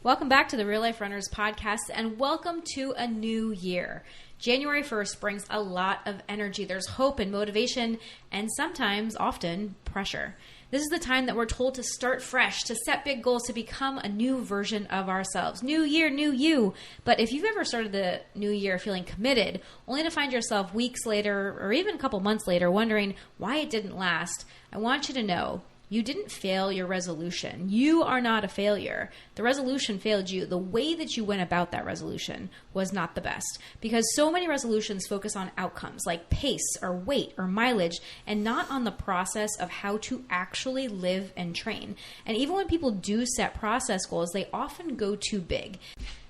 Welcome back to the Real Life Runners podcast, and welcome to a new year. January 1st brings a lot of energy. There's hope and motivation, and sometimes, often, pressure. This is the time that we're told to start fresh, to set big goals, to become a new version of ourselves. New year, new you. But if you've ever started the new year feeling committed, only to find yourself weeks later, or even a couple months later, wondering why it didn't last, I want you to know, you didn't fail your resolution. You are not a failure. The resolution failed you. The way that you went about that resolution was not the best, because so many resolutions focus on outcomes like pace or weight or mileage, and not on the process of how to actually live and train. And even when people do set process goals, they often go too big.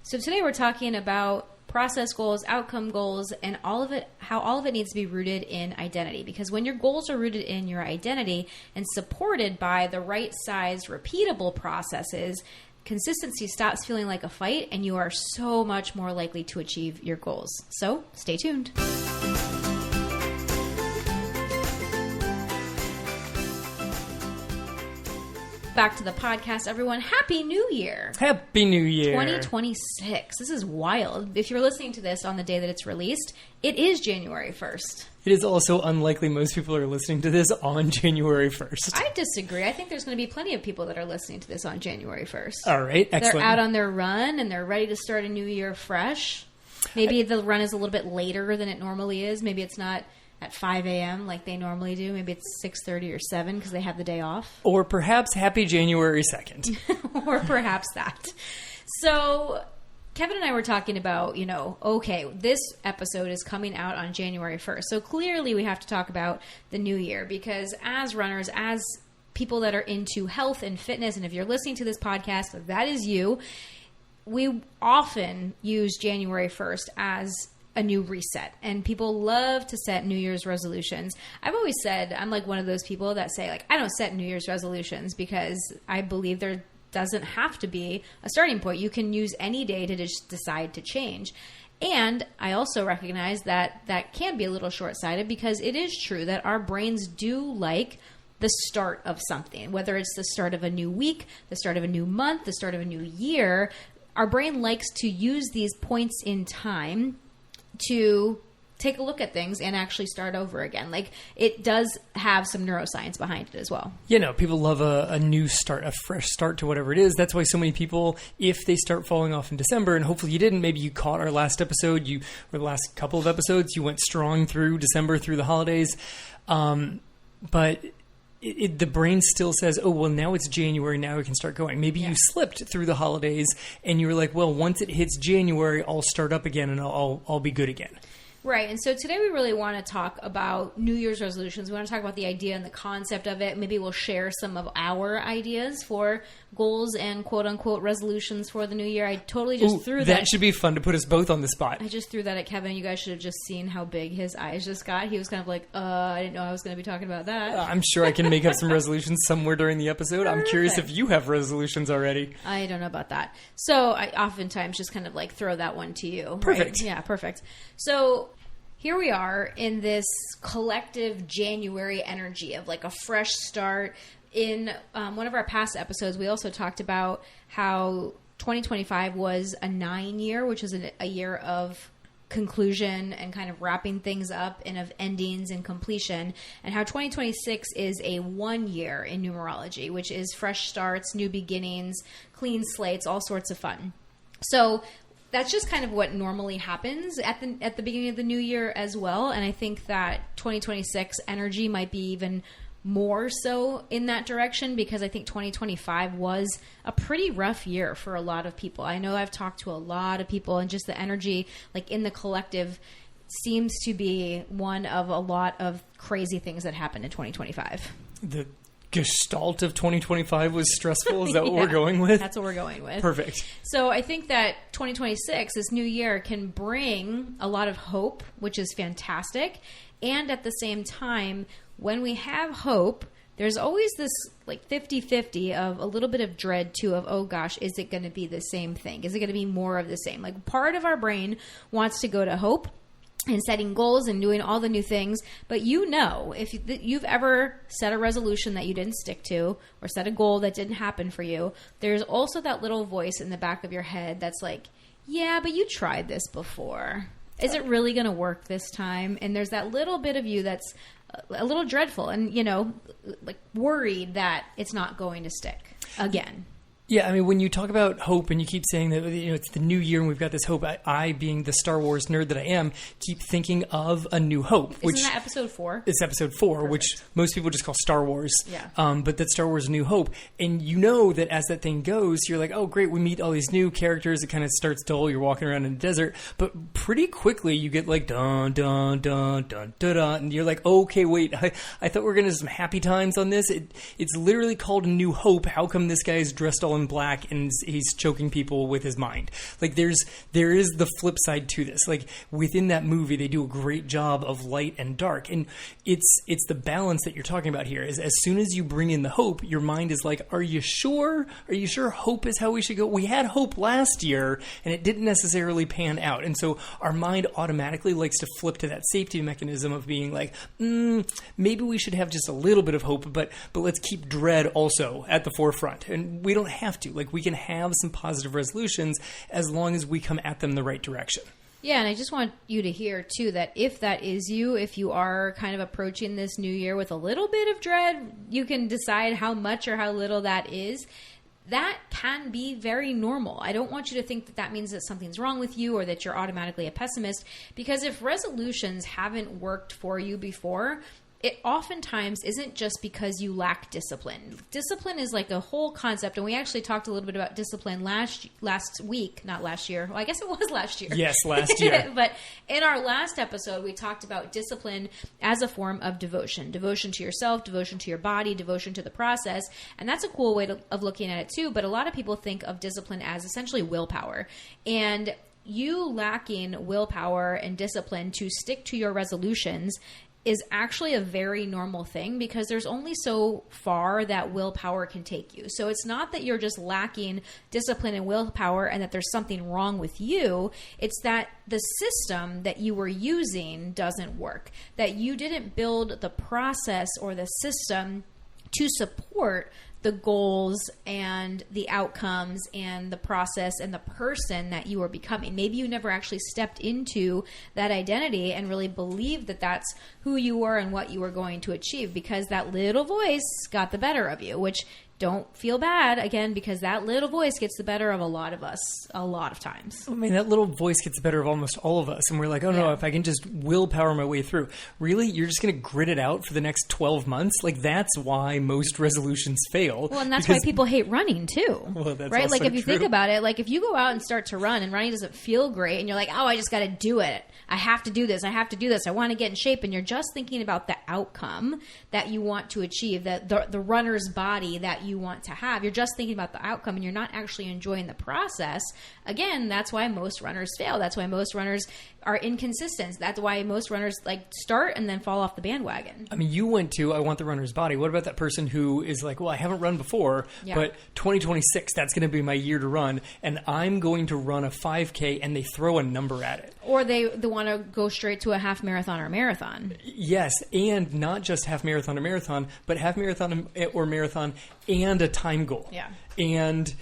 So today we're talking about process goals, outcome goals, and all of it, how all of it needs to be rooted in identity. Because when your goals are rooted in your identity and supported by the right size, repeatable processes, consistency stops feeling like a fight, and you are so much more likely to achieve your goals. So stay tuned. Back to the podcast, everyone. Happy New Year. Happy New Year. 2026. This is wild. If you're listening to this on the day that it's released, it is January 1st. It is also unlikely most people are listening to this on January 1st. I disagree. I think there's going to be plenty of people that are listening to this on January 1st. All right. Excellent. They're out on their run and they're ready to start a new year fresh. Maybe the run is a little bit later than it normally is. Maybe it's not at 5 a.m. like they normally do. Maybe it's 6:30 or 7 because they have the day off. Or perhaps happy January 2nd. Or perhaps that. So Kevin and I were talking about, okay, this episode is coming out on January 1st. So clearly we have to talk about the new year, because as runners, as people that are into health and fitness, and if you're listening to this podcast, that is you, we often use January 1st as a new reset, and people love to set New Year's resolutions. I've always said I'm like one of those people that say, like, I don't set New Year's resolutions because I believe there doesn't have to be a starting point. You can use any day to just decide to change. And I also recognize that that can be a little short-sighted, because it is true that our brains do like the start of something, whether it's the start of a new week, the start of a new month, the start of a new year. Our brain likes to use these points in time to take a look at things and actually start over again. Like, it does have some neuroscience behind it as well. People love a new start, a fresh start to whatever it is. That's why so many people, if they start falling off in December, and hopefully you didn't, maybe you caught our last episode, or the last couple of episodes, you went strong through December, through the holidays. But the brain still says, oh, well, now it's January, now we can start going. Maybe you slipped through the holidays and you were like, well, once it hits January, I'll start up again and I'll be good again. Right. And so today we really want to talk about New Year's resolutions. We want to talk about the idea and the concept of it. Maybe we'll share some of our ideas for goals and quote unquote resolutions for the new year. I totally just threw that. That should be fun to put us both on the spot. I just threw that at Kevin. You guys should have just seen how big his eyes just got. He was kind of like, I didn't know I was going to be talking about that. I'm sure I can make up some resolutions somewhere during the episode. Perfect. I'm curious if you have resolutions already. I don't know about that. So I oftentimes just kind of like throw that one to you. Perfect. Right? Yeah, perfect. So here we are in this collective January energy of like a fresh start. In one of our past episodes, we also talked about how 2025 was a 9-year, which is a year of conclusion and kind of wrapping things up, and of endings and completion, and how 2026 is a 1 year in numerology, which is fresh starts, new beginnings, clean slates, all sorts of fun. So that's just kind of what normally happens at the beginning of the new year as well. And I think that 2026 energy might be even more so in that direction, because I think 2025 was a pretty rough year for a lot of people. I know I've talked to a lot of people, and just the energy like in the collective seems to be one of a lot of crazy things that happened in 2025. The gestalt of 2025 was stressful. Is that what we're going with? That's what we're going with. Perfect. So I think that 2026, this new year, can bring a lot of hope, which is fantastic. And at the same time, when we have hope, there's always this like 50-50 of a little bit of dread too, of, oh gosh, is it going to be the same thing? Is it going to be more of the same? Like, part of our brain wants to go to hope, and setting goals and doing all the new things. But if you've ever set a resolution that you didn't stick to or set a goal that didn't happen for you, there's also that little voice in the back of your head that's like, yeah, but you tried this before. Is it really going to work this time? And there's that little bit of you that's a little dreadful and, like worried that it's not going to stick again. Yeah, I mean, when you talk about hope and you keep saying that it's the new year and we've got this hope, I being the Star Wars nerd that I am, keep thinking of A New Hope. Isn't that episode 4? It's episode 4, Perfect. Which most people just call Star Wars. Yeah. But that's Star Wars A New Hope. And you know that as that thing goes, you're like, oh, great, we meet all these new characters. It kind of starts dull. You're walking around in the desert. But pretty quickly you get like, dun, dun, dun, dun, dun, dun. And you're like, okay, wait, I thought we were going to have some happy times on this. It's literally called A New Hope. How come this guy's dressed all in black and he's choking people with his mind? Like there is the flip side to this. Like within that movie, they do a great job of light and dark, and it's the balance that you're talking about here. Is as soon as you bring in the hope, your mind is like, are you sure? Are you sure hope is how we should go? We had hope last year, and it didn't necessarily pan out, and so our mind automatically likes to flip to that safety mechanism of being like, maybe we should have just a little bit of hope, but let's keep dread also at the forefront, and we don't have to. Like we can have some positive resolutions as long as we come at them the right direction. Yeah, and I just want you to hear, too, that if that is you, if you are kind of approaching this new year with a little bit of dread, you can decide how much or how little that is. That can be very normal. I don't want you to think that that means that something's wrong with you or that you're automatically a pessimist, because if resolutions haven't worked for you before, it oftentimes isn't just because you lack discipline. Discipline is like a whole concept, and we actually talked a little bit about discipline last week, not last year. Well, I guess it was last year. Yes, last year. But in our last episode, we talked about discipline as a form of devotion. Devotion to yourself, devotion to your body, devotion to the process. And that's a cool way of looking at it too. But a lot of people think of discipline as essentially willpower. And you lacking willpower and discipline to stick to your resolutions is actually a very normal thing, because there's only so far that willpower can take you. So it's not that you're just lacking discipline and willpower and that there's something wrong with you. It's that the system that you were using doesn't work, that you didn't build the process or the system to support the goals and the outcomes and the process and the person that you are becoming. Maybe you never actually stepped into that identity and really believed that that's who you were and what you were going to achieve, because that little voice got the better of you, which don't feel bad, again, because that little voice gets the better of a lot of us a lot of times. I mean, that little voice gets the better of almost all of us. And we're like, oh, no, if I can just willpower my way through. Really? You're just going to grit it out for the next 12 months? Like, that's why most resolutions fail. Well, and that's why people hate running, too. Well, that's right? Like, if you true. think about it, like, if you go out and start to run and running doesn't feel great and you're like, oh, I just got to do it. I have to do this. I have to do this. I want to get in shape. And you're just thinking about the outcome that you want to achieve, that the runner's body that you want to have. You're just thinking about the outcome and you're not actually enjoying the process. Again, that's why most runners fail. That's why most runners are inconsistent. That's why most runners start and then fall off the bandwagon. I mean, you went to, I want the runner's body. What about that person who is like, well, I haven't run before, but 2026, that's going to be my year to run. And I'm going to run a 5K, and they throw a number at it. Or they want to go straight to a half marathon or marathon. Yes. And not just half marathon or marathon, but half marathon or marathon and a time goal. Yeah. And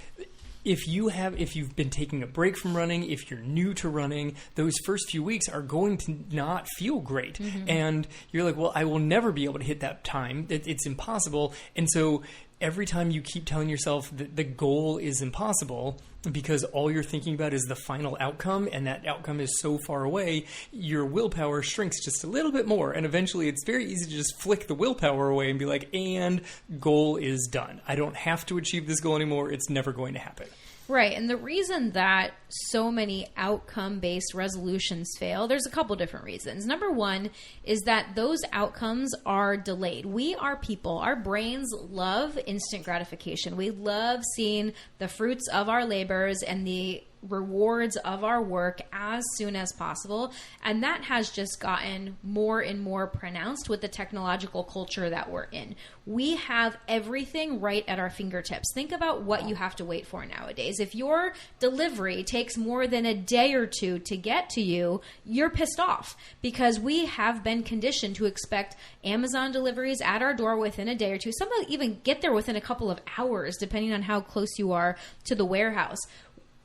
if you've been taking a break from running, if you're new to running, those first few weeks are going to not feel great. Mm-hmm. And you're like, well, I will never be able to hit that time. It's impossible. And so every time you keep telling yourself that the goal is impossible because all you're thinking about is the final outcome, and that outcome is so far away, your willpower shrinks just a little bit more. And eventually it's very easy to just flick the willpower away and be like, and goal is done. I don't have to achieve this goal anymore. It's never going to happen. Right. And the reason that so many outcome-based resolutions fail, there's a couple different reasons. Number one is that those outcomes are delayed. We are people. Our brains love instant gratification. We love seeing the fruits of our labors and the rewards of our work as soon as possible. And that has just gotten more and more pronounced with the technological culture that we're in. We have everything right at our fingertips. Think about what you have to wait for nowadays. If your delivery takes more than a day or two to get to you, you're pissed off, because we have been conditioned to expect Amazon deliveries at our door within a day or two. Some even get there within a couple of hours, depending on how close you are to the warehouse.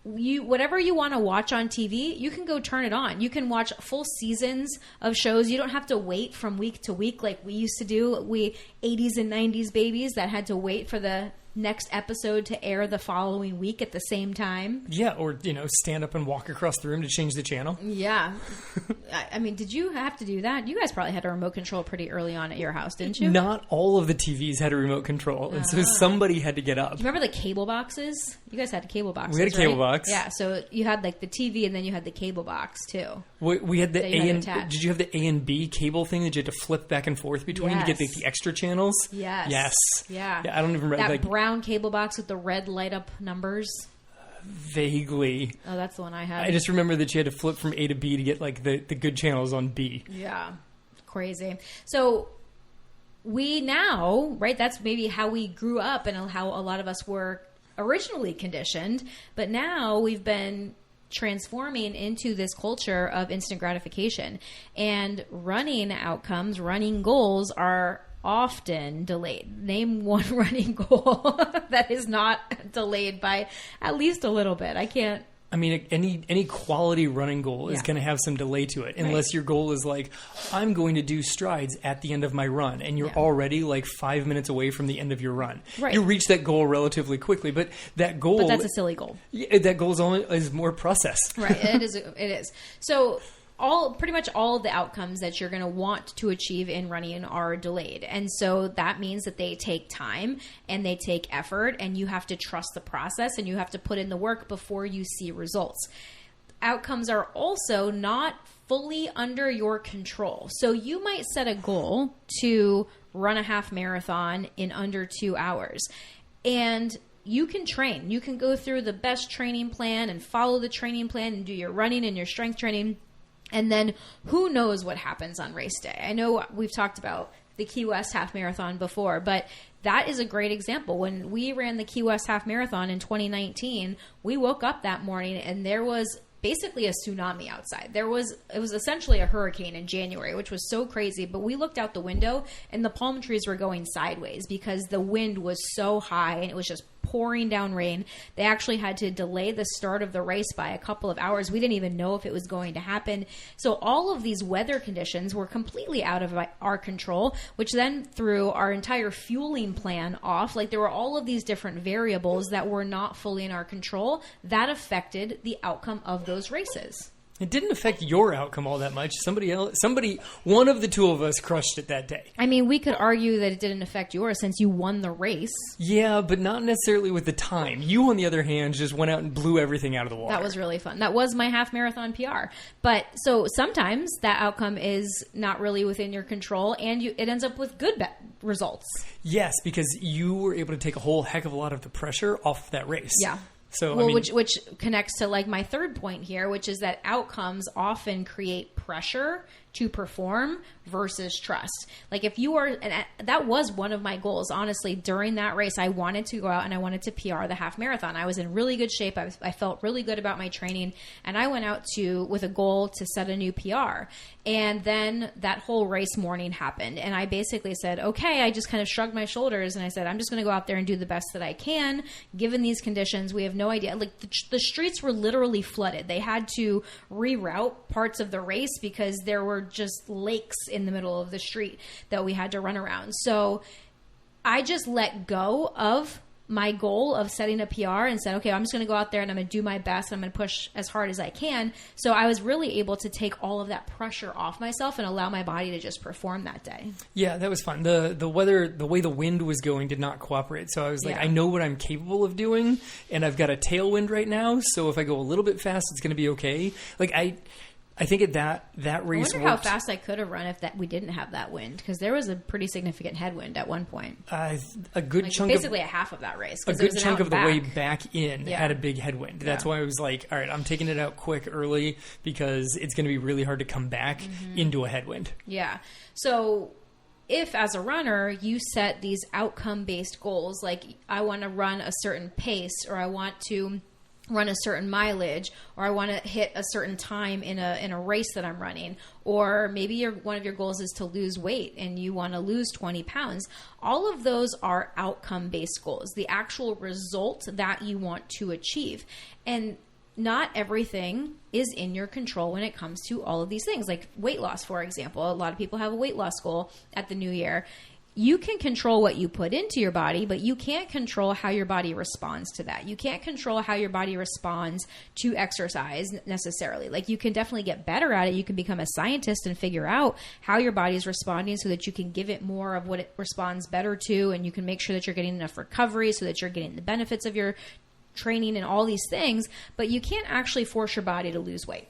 Whatever you want to watch on TV, you can go turn it on. You can watch full seasons of shows. You don't have to wait from week to week like we used to do. We 80s and 90s babies that had to wait for the next episode to air the following week at the same time. Yeah, or, stand up and walk across the room to change the channel. Yeah. I mean, did you have to do that? You guys probably had a remote control pretty early on at your house, didn't you? Not all of the TVs had a remote control, and so somebody had to get up. Do you remember the cable boxes? You guys had cable boxes, We had a cable box. Yeah, so you had like the TV and then you had the cable box too. We had the A and did you have the A and B cable thing that you had to flip back and forth between to get the extra channels? Yes. Yes. Yeah. I don't even remember that brown cable box with the red light up numbers. Vaguely. Oh, that's the one I had. I just remember that you had to flip from A to B to get like the good channels on B. Yeah. Crazy. So we now, right, that's maybe how we grew up and how a lot of us were originally conditioned, but now we've been transforming into this culture of instant gratification, and running outcomes, running goals are often delayed. Name one running goal that is not delayed by at least a little bit. I mean, any quality running goal is going to have some delay to it, unless your goal is like, I'm going to do strides at the end of my run, and you're already like 5 minutes away from the end of your run. Right. You reach that goal relatively quickly, but that goal... But that's a silly goal. That goal is more process. Right, it is. So... pretty much all of the outcomes that you're going to want to achieve in running are delayed. And so that means that they take time and they take effort, and you have to trust the process and you have to put in the work before you see results. Outcomes are also not fully under your control. So you might set a goal to run a half marathon in under 2 hours, and you can train. You can go through the best training plan and follow the training plan and do your running and your strength training. And then who knows what happens on race day. I know we've talked about the Key West Half Marathon before, but that is a great example. When we ran the Key West Half Marathon in 2019, we woke up that morning and there was basically a tsunami outside. It was essentially a hurricane in January, which was so crazy. But we looked out the window and the palm trees were going sideways because the wind was so high and it was just pouring down rain. They actually had to delay the start of the race by a couple of hours. We didn't even know if it was going to happen. So all of these weather conditions were completely out of our control, which then threw our entire fueling plan off. Like, there were all of these different variables that were not fully in our control that affected the outcome of those races. It didn't affect your outcome all that much. One of the two of us crushed it that day. I mean, we could argue that it didn't affect yours since you won the race. Yeah, but not necessarily with the time. You, on the other hand, just went out and blew everything out of the water. That was really fun. That was my half marathon PR. But so sometimes that outcome is not really within your control, and it ends up with good results. Yes, because you were able to take a whole heck of a lot of the pressure off that race. Yeah. So, well, which connects to like my third point here, which is that outcomes often create pressure to perform versus trust. Like, if you are, and that was one of my goals, honestly, during that race. I wanted to go out and I wanted to PR the half marathon. I was in really good shape. I felt really good about my training, and I went out with a goal to set a new PR. And then that whole race morning happened, and I basically said, okay, I just kind of shrugged my shoulders and I said, I'm just going to go out there and do the best that I can. Given these conditions, we have no idea. Like, the streets were literally flooded. They had to reroute parts of the race because there were just lakes in the middle of the street that we had to run around. So I just let go of my goal of setting a PR and said, okay, I'm just going to go out there and I'm going to do my best. And I'm going to push as hard as I can. So I was really able to take all of that pressure off myself and allow my body to just perform that day. Yeah, that was fun. The weather, the way the wind was going did not cooperate. So I was like, I know what I'm capable of doing, and I've got a tailwind right now. So if I go a little bit fast, it's going to be okay. Like, I think at that race, I wonder how fast I could have run if we didn't have that wind, because there was a pretty significant headwind at one point. A good chunk, basically a half of that race. A good chunk of the way back in had a big headwind. That's why I was like, all right, I'm taking it out quick early because it's going to be really hard to come back into a headwind. Yeah. So if as a runner you set these outcome-based goals, like I want to run a certain pace, or I want to run a certain mileage, or I want to hit a certain time in a race that I'm running, or maybe one of your goals is to lose weight and you want to lose 20 pounds. All of those are outcome-based goals, the actual result that you want to achieve. And not everything is in your control when it comes to all of these things, like weight loss, for example. A lot of people have a weight loss goal at the new year. You can control what you put into your body, but you can't control how your body responds to that. You can't control how your body responds to exercise necessarily. Like, you can definitely get better at it. You can become a scientist and figure out how your body is responding so that you can give it more of what it responds better to, and you can make sure that you're getting enough recovery so that you're getting the benefits of your training and all these things, but you can't actually force your body to lose weight.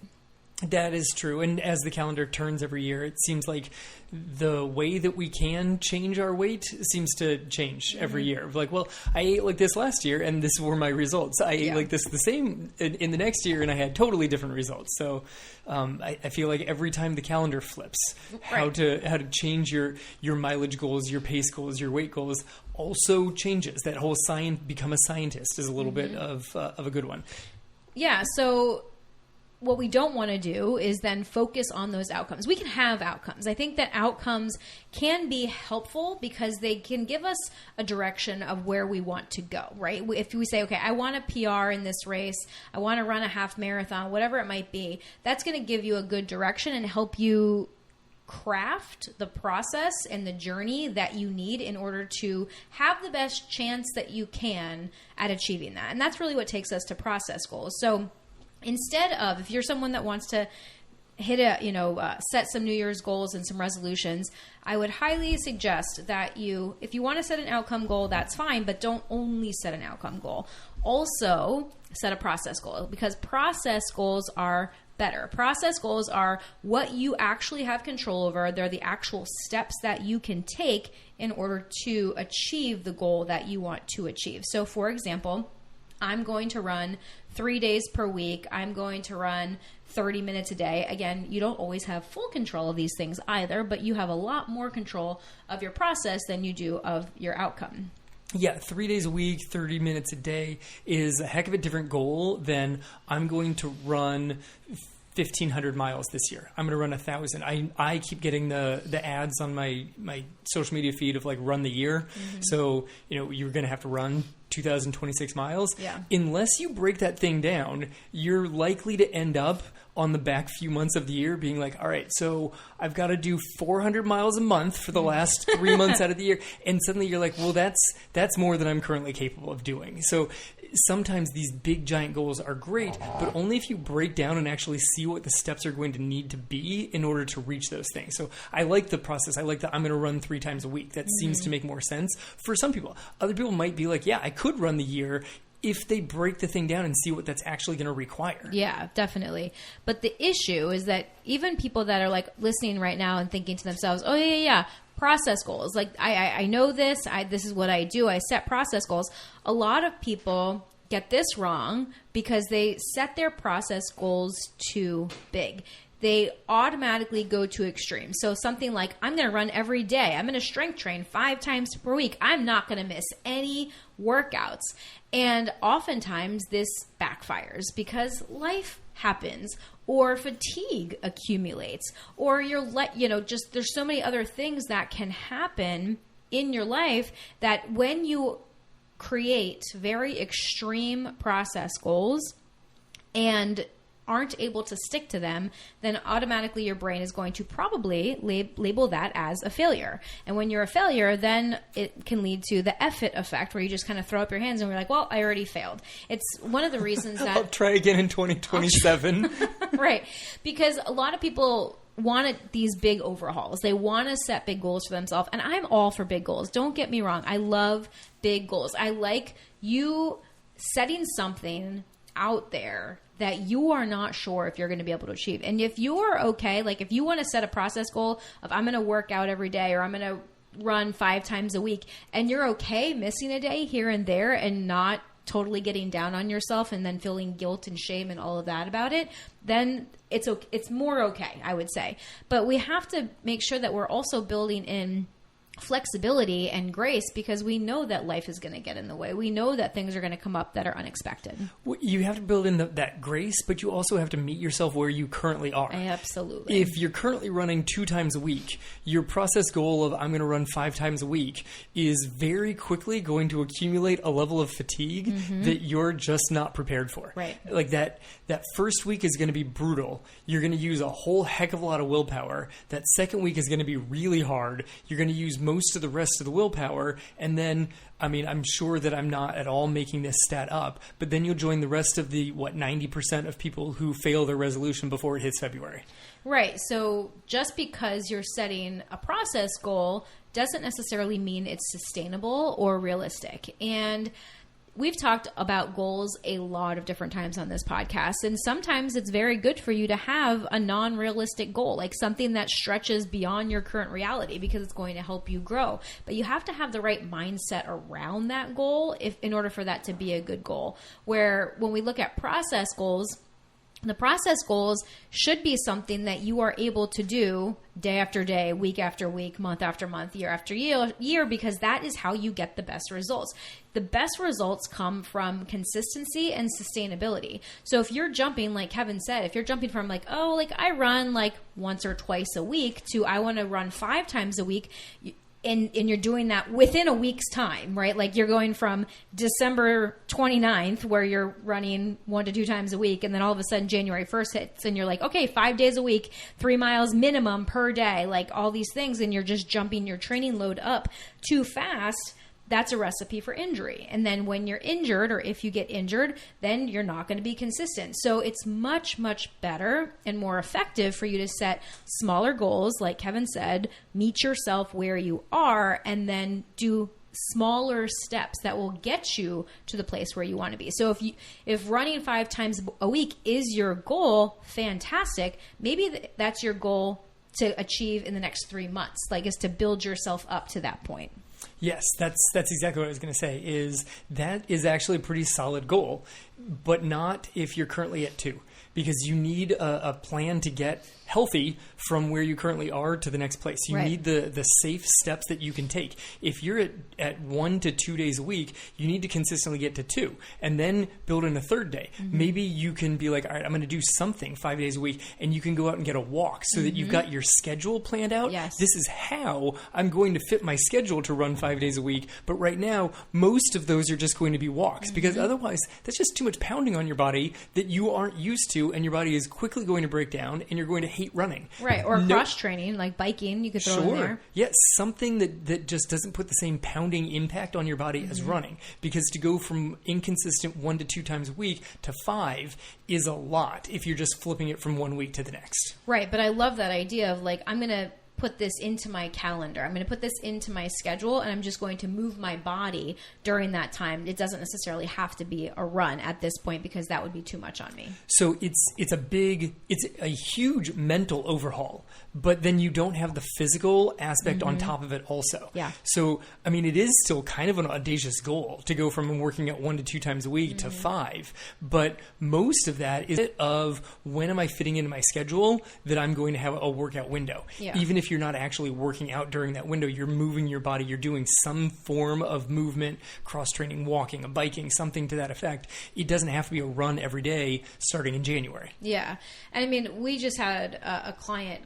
That is true. And as the calendar turns every year, it seems like the way that we can change our weight seems to change every year. Like, well, I ate like this last year and this were my results. I ate like this the same in the next year and I had totally different results. So I feel like every time the calendar flips, how to change your mileage goals, your pace goals, your weight goals also changes. That whole become a scientist is a little bit of a good one. Yeah. So what we don't want to do is then focus on those outcomes. We can have outcomes. I think that outcomes can be helpful because they can give us a direction of where we want to go, right? If we say, okay, I want a PR in this race, I want to run a half marathon, whatever it might be, that's going to give you a good direction and help you craft the process and the journey that you need in order to have the best chance that you can at achieving that. And that's really what takes us to process goals. So instead of, if you're someone that wants to hit set some New Year's goals and some resolutions, I would highly suggest that if you want to set an outcome goal, that's fine, but don't only set an outcome goal. Also set a process goal, because process goals are better. Process goals are what you actually have control over. They're the actual steps that you can take in order to achieve the goal that you want to achieve. So for example, I'm going to run 3 days per week. I'm going to run 30 minutes a day. Again, you don't always have full control of these things either, but you have a lot more control of your process than you do of your outcome. Yeah, 3 days a week, 30 minutes a day is a heck of a different goal than I'm going to run 1,500 miles this year. I'm going to run 1,000. I keep getting the ads on my social media feed of like run the year. Mm-hmm. So, you're going to have to run 2,026 miles. Yeah. Unless you break that thing down, you're likely to end up on the back few months of the year being like, all right, so I've got to do 400 miles a month for the last 3 months out of the year. And suddenly you're like, well, that's more than I'm currently capable of doing. So sometimes these big giant goals are great, but only if you break down and actually see what the steps are going to need to be in order to reach those things. So I like the process. I like that I'm going to run 3 times a week. That seems to make more sense for some people. Other people might be like, yeah, I could run the year, if they break the thing down and see what that's actually going to require. Yeah, definitely. But the issue is that even people that are like listening right now and thinking to themselves, oh yeah, process goals. Like I know this, this is what I do. I set process goals. A lot of people get this wrong because they set their process goals too big. They automatically go to extremes. So something like, I'm going to run every day. I'm going to strength train 5 times per week. I'm not going to miss any workouts. And oftentimes this backfires because life happens, or fatigue accumulates, or there's so many other things that can happen in your life that when you create very extreme process goals and aren't able to stick to them, then automatically your brain is going to probably label that as a failure. And when you're a failure, then it can lead to the F-it effect, where you just kind of throw up your hands and you're like, well, I already failed. It's one of the reasons that I'll try again in 2027. Right. Because a lot of people want these big overhauls. They want to set big goals for themselves. And I'm all for big goals. Don't get me wrong. I love big goals. I like you setting something out there that you are not sure if you're going to be able to achieve. And if you're okay, like if you want to set a process goal of I'm going to work out every day, or I'm going to run 5 times a week, and you're okay missing a day here and there and not totally getting down on yourself and then feeling guilt and shame and all of that about it, then it's okay. It's more okay, I would say. But we have to make sure that we're also building in flexibility and grace, because we know that life is going to get in the way. We know that things are going to come up that are unexpected. You have to build in that grace, but you also have to meet yourself where you currently are. Absolutely. If you're currently running 2 times a week, your process goal of I'm going to run 5 times a week is very quickly going to accumulate a level of fatigue that you're just not prepared for. Right. Like that first week is going to be brutal. You're going to use a whole heck of a lot of willpower. That second week is going to be really hard. You're going to use most of the rest of the willpower, and then, I mean, I'm sure that I'm not at all making this stat up, but then you'll join the rest of the, 90% of people who fail their resolution before it hits February. Right. So just because you're setting a process goal doesn't necessarily mean it's sustainable or realistic. And we've talked about goals a lot of different times on this podcast, and sometimes it's very good for you to have a non-realistic goal, like something that stretches beyond your current reality, because it's going to help you grow. But you have to have the right mindset around that goal in order for that to be a good goal. Where when we look at process goals, the process goals should be something that you are able to do day after day, week after week, month after month, year after year, because that is how you get the best results. The best results come from consistency and sustainability. So if you're jumping, like Kevin said, if you're jumping from I run once or twice a week to I want to run 5 times a week, and you're doing that within a week's time, right? Like you're going from December 29th, where you're running 1 to 2 times a week, and then all of a sudden January 1st hits, and you're like, okay, 5 days a week, 3 miles minimum per day, like all these things, and you're just jumping your training load up too fast. That's a recipe for injury. And then when you're injured, or if you get injured, then you're not going to be consistent. So it's much, much better and more effective for you to set smaller goals, like Kevin said, meet yourself where you are, and then do smaller steps that will get you to the place where you want to be. So if running 5 times a week is your goal, fantastic. Maybe that's your goal to achieve in the next 3 months, is to build yourself up to that point. Yes, that's exactly what I was going to say, that is actually a pretty solid goal, but not if you're currently at 2, because you need a plan to get healthy from where you currently are to the next place. You Right. need the safe steps that you can take. If you're at 1 to 2 days a week, you need to consistently get to 2 and then build in a third day. Maybe you can be like, all right, I'm going to do something 5 days a week, and you can go out and get a walk so that you've got your schedule planned out. Yes. This is how I'm going to fit my schedule to run 5 days a week. But right now, most of those are just going to be walks, because otherwise that's just too much pounding on your body that you aren't used to, and your body is quickly going to break down, and you're going to hate running. Right. Or cross training, like biking, you could throw in there. Yes, something that just doesn't put the same pounding impact on your body as running. Because to go from inconsistent 1 to 2 times a week to 5 is a lot if you're just flipping it from 1 week to the next. Right. But I love that idea of I'm going to put this into my calendar. I'm going to put this into my schedule, and I'm just going to move my body during that time. It doesn't necessarily have to be a run at this point, because that would be too much on me. So it's a huge mental overhaul, but then you don't have the physical aspect on top of it also. Yeah. So, I mean, it is still kind of an audacious goal to go from working out 1 to 2 times a week to 5, but most of that is of when am I fitting into my schedule that I'm going to have a workout window. Yeah. Even if you're not actually working out during that window, you're moving your body, you're doing some form of movement, cross-training, walking, biking, something to that effect. It doesn't have to be a run every day starting in January. Yeah. And I mean, we just had a client,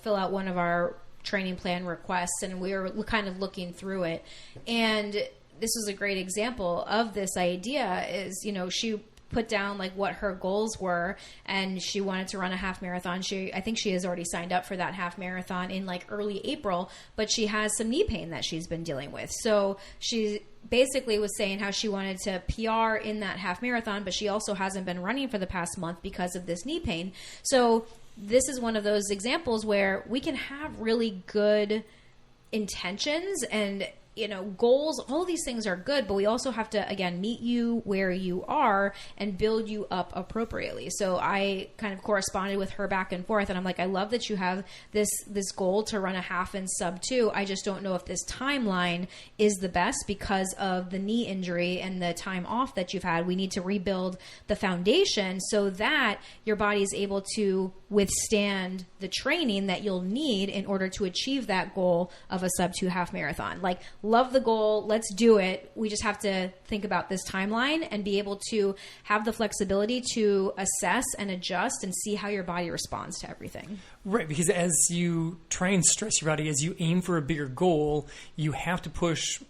fill out one of our training plan requests, and we were kind of looking through it. And this was a great example of this idea is, she put down what her goals were, and she wanted to run a half marathon. I think she has already signed up for that half marathon in early April, but she has some knee pain that she's been dealing with. So she basically was saying how she wanted to PR in that half marathon, but she also hasn't been running for the past month because of this knee pain. So this is one of those examples where we can have really good intentions and goals, all these things are good, but we also have to, again, meet you where you are and build you up appropriately. So I kind of corresponded with her back and forth, and I'm like, I love that you have this goal to run a half in sub 2. I just don't know if this timeline is the best because of the knee injury and the time off that you've had. We need to rebuild the foundation so that your body is able to withstand the training that you'll need in order to achieve that goal of a sub 2 half marathon. Like, love the goal. Let's do it. We just have to think about this timeline and be able to have the flexibility to assess and adjust and see how your body responds to everything. Right, because as you try and stress your body, as you aim for a bigger goal, you have to push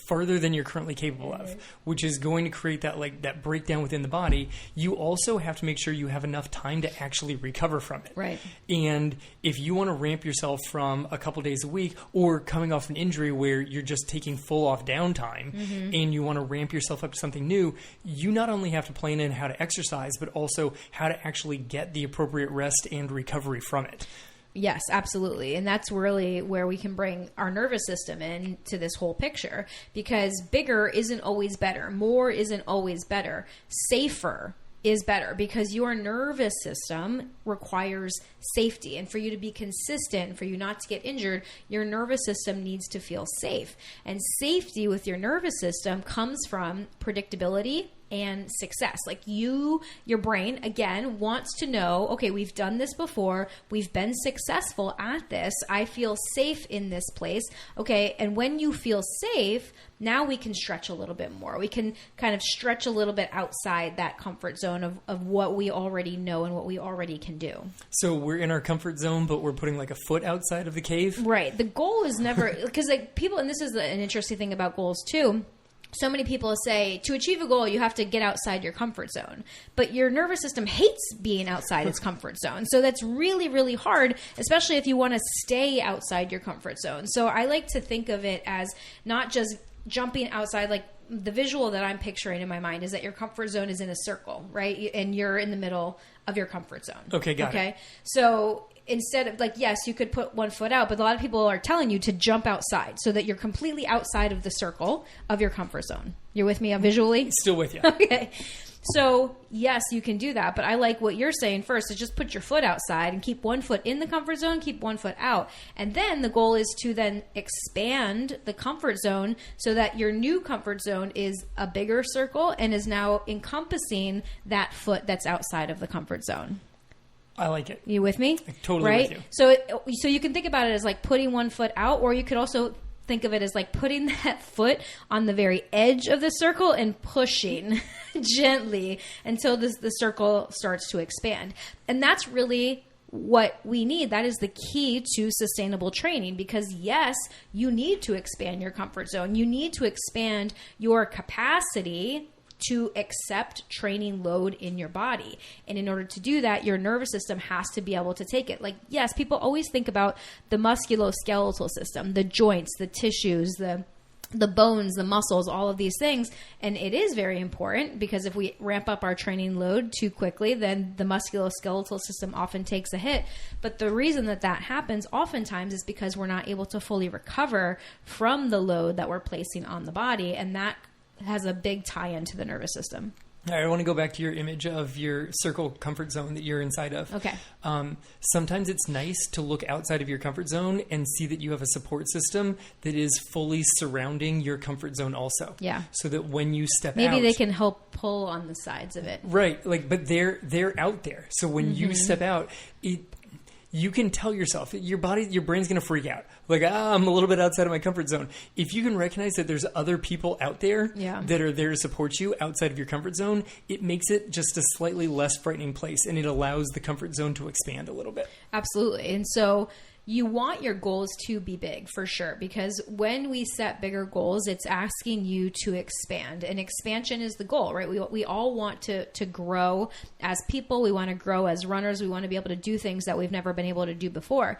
farther than you're currently capable of, which is going to create that breakdown within the body. You also have to make sure you have enough time to actually recover from it. Right. And if you want to ramp yourself from a couple days a week or coming off an injury where you're just taking full off downtime and you want to ramp yourself up to something new, you not only have to plan in how to exercise, but also how to actually get the appropriate rest and recovery from it. Yes, absolutely. And that's really where we can bring our nervous system into this whole picture, because bigger isn't always better. More isn't always better. Safer is better, because your nervous system requires safety. And for you to be consistent, for you not to get injured, your nervous system needs to feel safe. And safety with your nervous system comes from predictability and success. Like your brain, again, wants to know, okay, we've done this before. We've been successful at this. I feel safe in this place. Okay, and when you feel safe, now we can stretch a little bit more. We can kind of stretch a little bit outside that comfort zone of what we already know and what we already can do. So we're in our comfort zone, but we're putting like a foot outside of the cave? Right. The goal is never, because like people, and this is an interesting thing about goals too, so many people say to achieve a goal, you have to get outside your comfort zone. But your nervous system hates being outside its comfort zone. So that's really, really hard, especially if you want to stay outside your comfort zone. So I like to think of it as not just jumping outside. Like the visual that I'm picturing in my mind is that your comfort zone is in a circle, right? And you're in the middle of your comfort zone. Okay, got it. Okay, so instead of like, yes, you could put one foot out, but a lot of people are telling you to jump outside so that you're completely outside of the circle of your comfort zone. You're with me visually? Still with you. Okay. So yes, you can do that, but I like what you're saying first is just put your foot outside and keep one foot in the comfort zone, keep one foot out. And then the goal is to then expand the comfort zone so that your new comfort zone is a bigger circle and is now encompassing that foot that's outside of the comfort zone. I like it. You with me? Totally right? with you. So you can think about it as like putting one foot out, or you could also think of it as like putting that foot on the very edge of the circle and pushing gently until the circle starts to expand. And that's really what we need. That is the key to sustainable training, because yes, you need to expand your comfort zone. You need to expand your capacity to accept training load in your body. And in order to do that, your nervous system has to be able to take it. Like, yes, people always think about the musculoskeletal system, the joints, the tissues, the bones, the muscles, all of these things. And it is very important, because if we ramp up our training load too quickly, then the musculoskeletal system often takes a hit. But the reason that happens oftentimes is because we're not able to fully recover from the load that we're placing on the body. And that has a big tie-in to the nervous system. All right, I want to go back to your image of your circle comfort zone that you're inside of. Okay. Sometimes it's nice to look outside of your comfort zone and see that you have a support system that is fully surrounding your comfort zone also. Yeah. So that when you step out... Maybe they can help pull on the sides of it. Right. But they're out there. So when you step out, you can tell yourself, your brain's going to freak out. Like, I'm a little bit outside of my comfort zone. If you can recognize that there's other people out there that are there to support you outside of your comfort zone, it makes it just a slightly less frightening place, and it allows the comfort zone to expand a little bit. Absolutely. And so you want your goals to be big, for sure, because when we set bigger goals, it's asking you to expand, and expansion is the goal, right? We all want to grow as people. We want to grow as runners. We want to be able to do things that we've never been able to do before.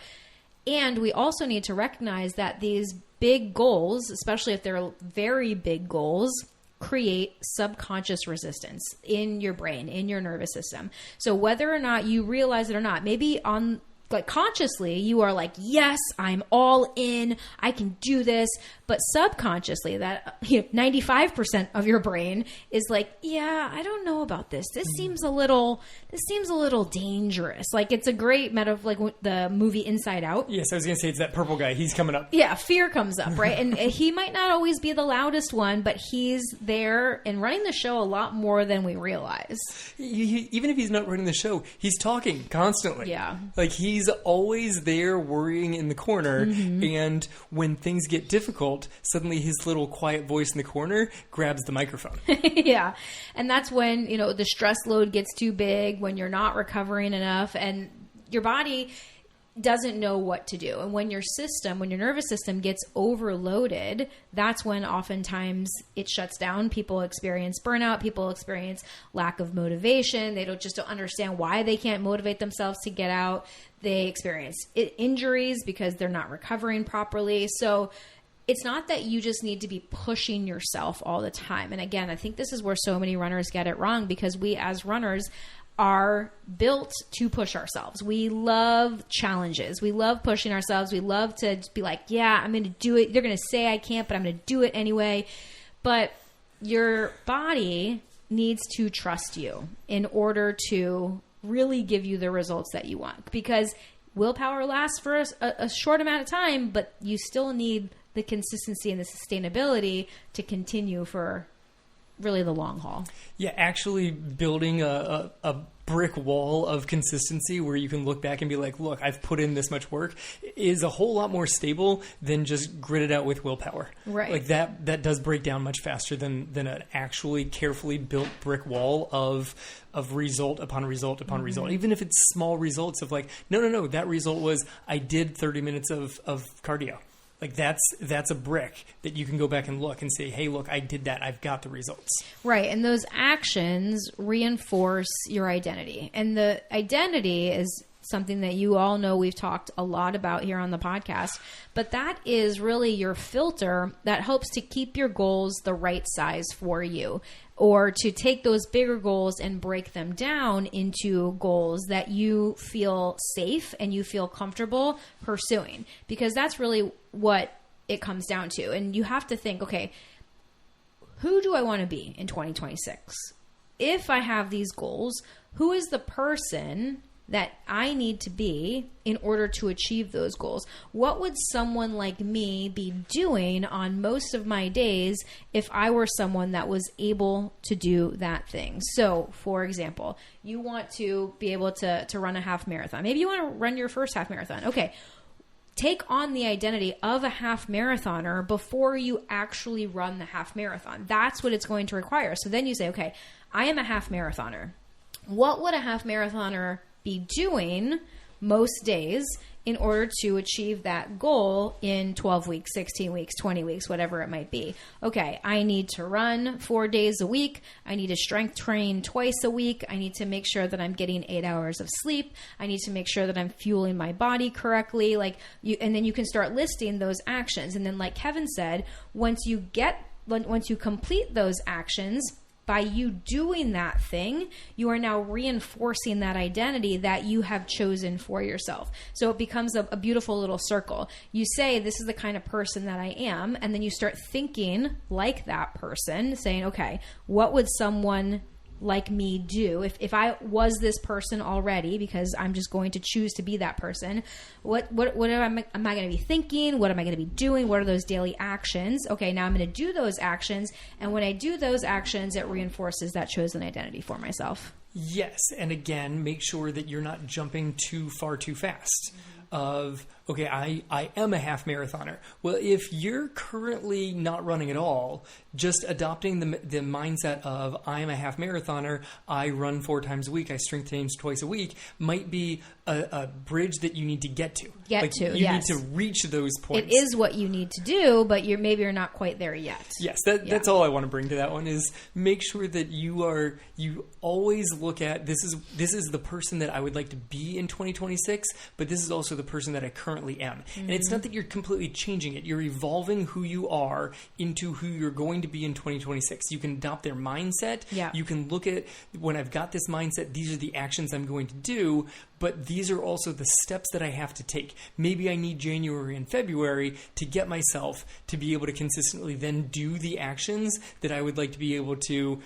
And we also need to recognize that these big goals, especially if they're very big goals, create subconscious resistance in your brain, in your nervous system. So whether or not you realize it or not, maybe on like consciously you are like, yes, I'm all in, I can do this. But subconsciously that 95% of your brain is like, yeah, I don't know about this. This seems a little dangerous. Like it's a great metaphor, like the movie Inside Out. Yes, I was going to say it's that purple guy. He's coming up. Yeah, fear comes up, right? And he might not always be the loudest one, but he's there and running the show a lot more than we realize. Even if he's not running the show, he's talking constantly. Yeah. Like he's always there worrying in the corner. And when things get difficult, suddenly his little quiet voice in the corner grabs the microphone. Yeah. And that's when, the stress load gets too big, when you're not recovering enough and your body doesn't know what to do. And when your nervous system gets overloaded, that's when oftentimes it shuts down. People experience burnout. People experience lack of motivation. They don't understand why they can't motivate themselves to get out. They experience injuries because they're not recovering properly. So it's not that you just need to be pushing yourself all the time. And again, I think this is where so many runners get it wrong, because we as runners are built to push ourselves. We love challenges. We love pushing ourselves. We love to be like, yeah, I'm going to do it. They're going to say I can't, but I'm going to do it anyway. But your body needs to trust you in order to really give you the results that you want, because willpower lasts for a short amount of time, but you still need the consistency and the sustainability to continue for really the long haul. Yeah, actually building a brick wall of consistency where you can look back and be like, look, I've put in this much work, is a whole lot more stable than just grit it out with willpower. Right. Like that does break down much faster than an actually carefully built brick wall of result upon result upon result. Even if it's small results of like, no, that result was I did 30 minutes of cardio. Like that's a brick that you can go back and look and say, hey, look, I did that. I've got the results. Right. And those actions reinforce your identity. And the identity is something that you all know we've talked a lot about here on the podcast. But that is really your filter that helps to keep your goals the right size for you, or to take those bigger goals and break them down into goals that you feel safe and you feel comfortable pursuing. Because that's really what it comes down to. And you have to think, okay, who do I want to be in 2026? If I have these goals, who is the person that I need to be in order to achieve those goals? What would someone like me be doing on most of my days if I were someone that was able to do that thing? So, for example, you want to be able to run a half marathon. Maybe you want to run your first half marathon. Okay. Take on the identity of a half marathoner before you actually run the half marathon. That's what it's going to require. So then you say, okay, I am a half marathoner. What would a half marathoner be doing most days in order to achieve that goal in 12 weeks, 16 weeks, 20 weeks, whatever it might be? Okay, I need to run 4 days a week. I need to strength train twice a week. I need to make sure that I'm getting 8 hours of sleep. I need to make sure that I'm fueling my body correctly. And then you can start listing those actions. And then like Kevin said, once you complete those actions, by you doing that thing, you are now reinforcing that identity that you have chosen for yourself. So it becomes a beautiful little circle. You say, this is the kind of person that I am. And then you start thinking like that person, saying, okay, what would someone like me do if I was this person already, because I'm just going to choose to be that person? What am I going to be thinking? What am I going to be doing? What are those daily actions? Okay, now I'm going to do those actions, and when I do those actions, it reinforces that chosen identity for myself. Yes, and again, make sure that you're not jumping too far too fast. Of, okay, I am a half marathoner. Well, if you're currently not running at all, just adopting the mindset of I am a half marathoner, I run 4 times a week, I strength train twice a week, might be a bridge that you need to get to. You need to reach those points. It is what you need to do, but maybe you're not quite there yet. Yes, that's all I want to bring to that one, is make sure that you always look at, this is the person that I would like to be in 2026, but this is also the the person that I currently am. And it's not that you're completely changing it. You're evolving who you are into who you're going to be in 2026. You can adopt their mindset. Yeah. You can look at, when I've got this mindset, these are the actions I'm going to do, but these are also the steps that I have to take. Maybe I need January and February to get myself to be able to consistently then do the actions that I would like to be able to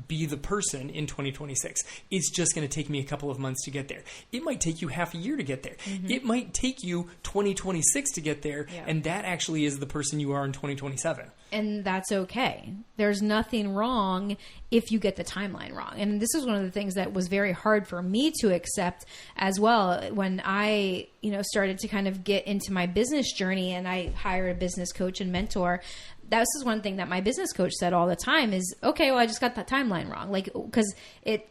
be the person in 2026. It's just going to take me a couple of months to get there. It might take you half a year to get there. It might take you 2026 to get there, and that actually is the person you are in 2027. And that's okay. There's nothing wrong if you get the timeline wrong. And this is one of the things that was very hard for me to accept as well when I, started to kind of get into my business journey and I hired a business coach and mentor. That was one thing that my business coach said all the time is, okay, well, I just got that timeline wrong. Like, because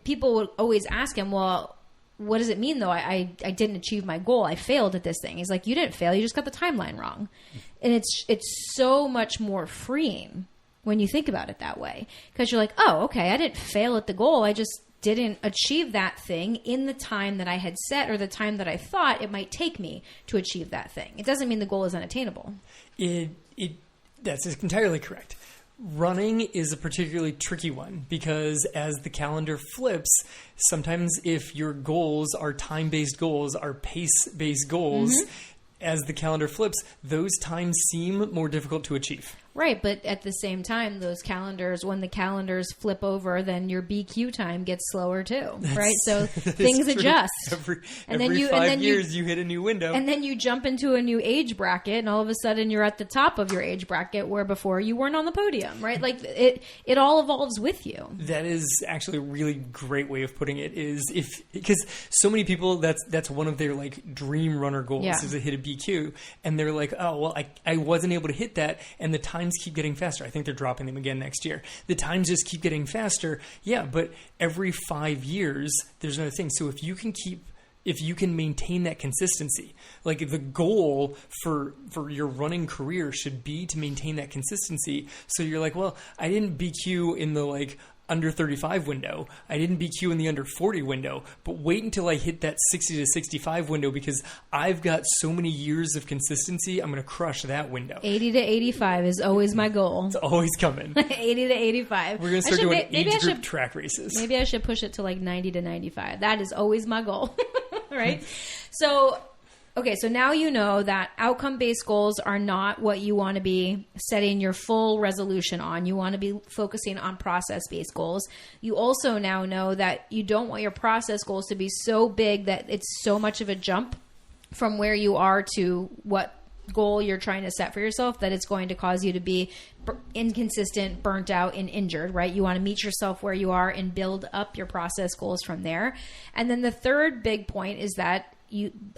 people would always ask him, well, what does it mean though? I didn't achieve my goal. I failed at this thing. He's like, you didn't fail. You just got the timeline wrong. And it's so much more freeing when you think about it that way, because you're like, oh, okay, I didn't fail at the goal. I just didn't achieve that thing in the time that I had set or the time that I thought it might take me to achieve that thing. It doesn't mean the goal is unattainable. That's entirely correct. Running is a particularly tricky one because as the calendar flips, sometimes if your goals are time-based goals, are pace-based goals, as the calendar flips, those times seem more difficult to achieve. Right, but at the same time, when the calendars flip over, then your BQ time gets slower too, right? So things adjust. Every 5 years, you hit a new window. And then you jump into a new age bracket, and all of a sudden you're at the top of your age bracket, where before you weren't on the podium, right? Like it all evolves with you. That is actually a really great way of putting it. Because so many people, that's one of their like dream runner goals is to hit a BQ, and they're like, oh well, I wasn't able to hit that, and the times keep getting faster. I think they're dropping them again next year. The times just keep getting faster. Yeah, but every 5 years, there's another thing. So if you can maintain that consistency, like the goal for your running career should be to maintain that consistency. So you're like, well, I didn't BQ in the like under 35 window. I didn't BQ in the under 40 window, but wait until I hit that 60 to 65 window because I've got so many years of consistency. I'm going to crush that window. 80 to 85 is always my goal. It's always coming. 80 to 85. We're going to start doing age group track races. Maybe I should push it to like 90 to 95. That is always my goal. Right? So now you know that outcome-based goals are not what you want to be setting your full resolution on. You want to be focusing on process-based goals. You also now know that you don't want your process goals to be so big that it's so much of a jump from where you are to what goal you're trying to set for yourself that it's going to cause you to be inconsistent, burnt out, and injured, right? You want to meet yourself where you are and build up your process goals from there. And then the third big point is that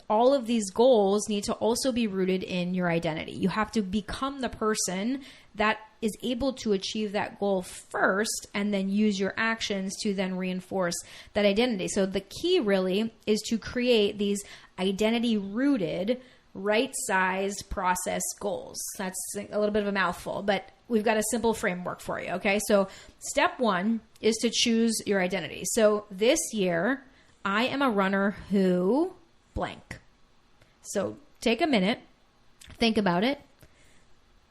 all of these goals need to also be rooted in your identity. You have to become the person that is able to achieve that goal first and then use your actions to then reinforce that identity. So the key really is to create these identity-rooted, right-sized process goals. That's a little bit of a mouthful, but we've got a simple framework for you, okay? So step one is to choose your identity. So this year, I am a runner who... blank. So take a minute, think about it.